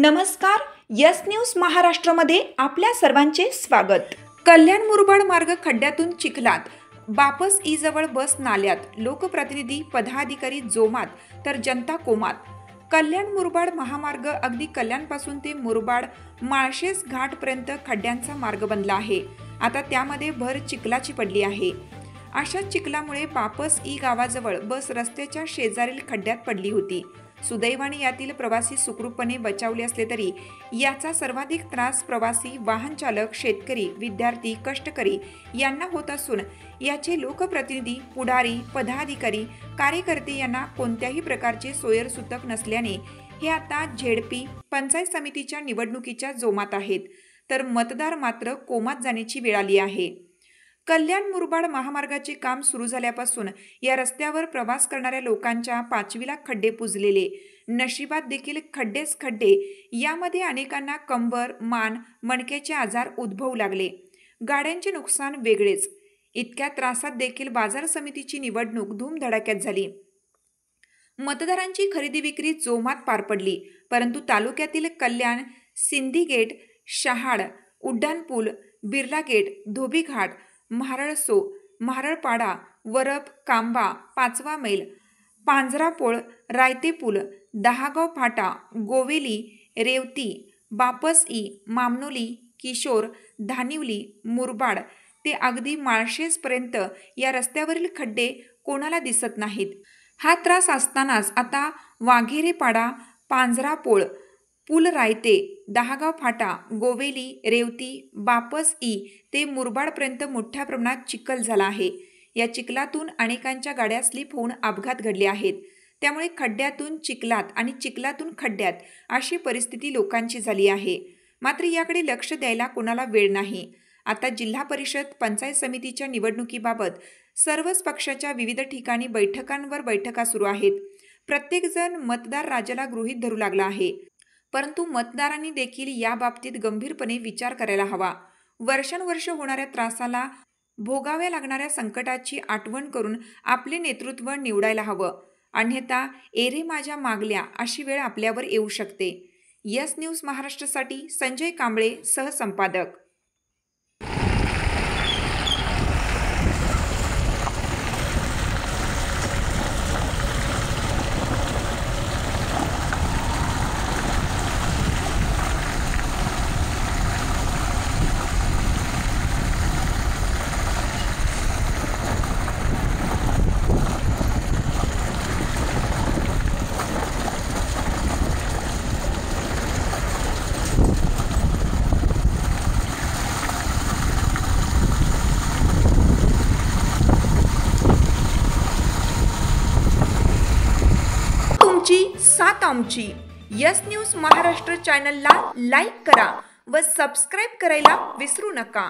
नमस्कार, yes news महाराष्ट्रामध्ये आपल्या सर्वांचे स्वागत। कल्याण मुरबाड मार्ग खड्ड्यातून चिखलात, बापस ई जवळ बस नाल्यात, लोकप्रतिनिधी पदाधिकारी जोमात तर जनता कोमात। कल्याण मुरबाड महामार्ग अगदी कल्याणपासून ते मुरबाड माळशेज घाट पर्यंत खड्ड्यांचा मार्ग बनला आहे। आता त्यामध्ये भर चिखलाची पडली आहे। अशा चिखलामुळे बापस ई गावाजवळ बस रस्त्याच्या शेजारील खड्ड्यात पडली होती। सुदैवाने यातील प्रवासी सुखरूपपणे बचावले असले तरी याचा सर्वाधिक त्रास प्रवासी, वाहन चालक, शेतकरी, विद्यार्थी, कष्टकरी यांना होत असून याचे लोकप्रतिनिधी, पुढारी, पदाधिकारी, कार्यकर्ते यांना कोणत्याही प्रकारचे सोयरसूतक नसल्याने हे आता झेडपी पंचायत समितीच्या निवडणुकीच्या जोमात आहेत, तर मतदार मात्र कोमात जाण्याची वेळ आली आहे। कल्याण मुरबाड महामार्गाचे काम सुरू झाल्यापासून या रस्त्यावर प्रवास करणाऱ्या लोकांच्या पाचवीला खड्डे पुजलेले, नशिबात देखील खड्डेच खड्डे। यामध्ये अनेकांना कंबर, मान, मणक्याचे आजार उद्भवू लागले। गाड्यांचे नुकसान वेगळेच। इतक्या त्रासात देखील बाजार समितीची निवडणूक धूमधडाक्यात झाली। मतदारांची खरेदी विक्री जोमात पार पडली, परंतु तालुक्यातील कल्याण, सिंधी गेट, शहाड, उड्डाणपूल, बिर्ला गेट, धोबी घाट, म्हारळसो, म्हारळपाडा, वरप, कांबा, 5वा मैल, पांजरापोळ, रायतेपूल, दहागाव फाटा, गोवेली, रेवती, बापस ई, मामनोली, किशोर, धानिवली, मुरबाड ते अगदी माळशेजपर्यंत या रस्त्यावरील खड्डे कोणाला दिसत नाहीत। हा त्रास असतानाच आता वाघेरेपाडा, पांजरापोळ, पूल, रायते, दहागाव फाटा, गोवेली, रेवती, बापस ई ते मुरबाडपर्यंत मोठ्या प्रमाणात चिखल झाला आहे। या चिखलातून अनेकांच्या गाड्या स्लिप होऊन अपघात घडले आहेत। त्यामुळे खड्ड्यातून चिखलात आणि चिखलातून खड्ड्यात अशी परिस्थिती लोकांची झाली आहे। मात्र याकडे लक्ष द्यायला कोणाला वेळ नाही। आता जिल्हा परिषद, पंचायत समितीच्या निवडणुकीबाबत सर्वच पक्षाच्या विविध ठिकाणी बैठकांवर बैठका सुरू आहेत। प्रत्येकजण मतदार राजाला गृहीत धरू लागला आहे, परंतु मतदारांनी देखील या बाबतीत गंभीरपणे विचार करायला हवा। वर्षानुवर्ष होणाऱ्या त्रासाला, भोगाव्या लागणाऱ्या संकटाची आठवण करून आपले नेतृत्व निवडायला हवं, अन्यथा एरे माझ्या मागल्या अशी वेळ आपल्यावर येऊ शकते। यस न्यूज महाराष्ट्रासाठी संजय कांबळे, सहसंपादक। साथ आमची यस न्यूज महाराष्ट्र चॅनलला लाईक करा व सबस्क्राईब करायला विसरू नका।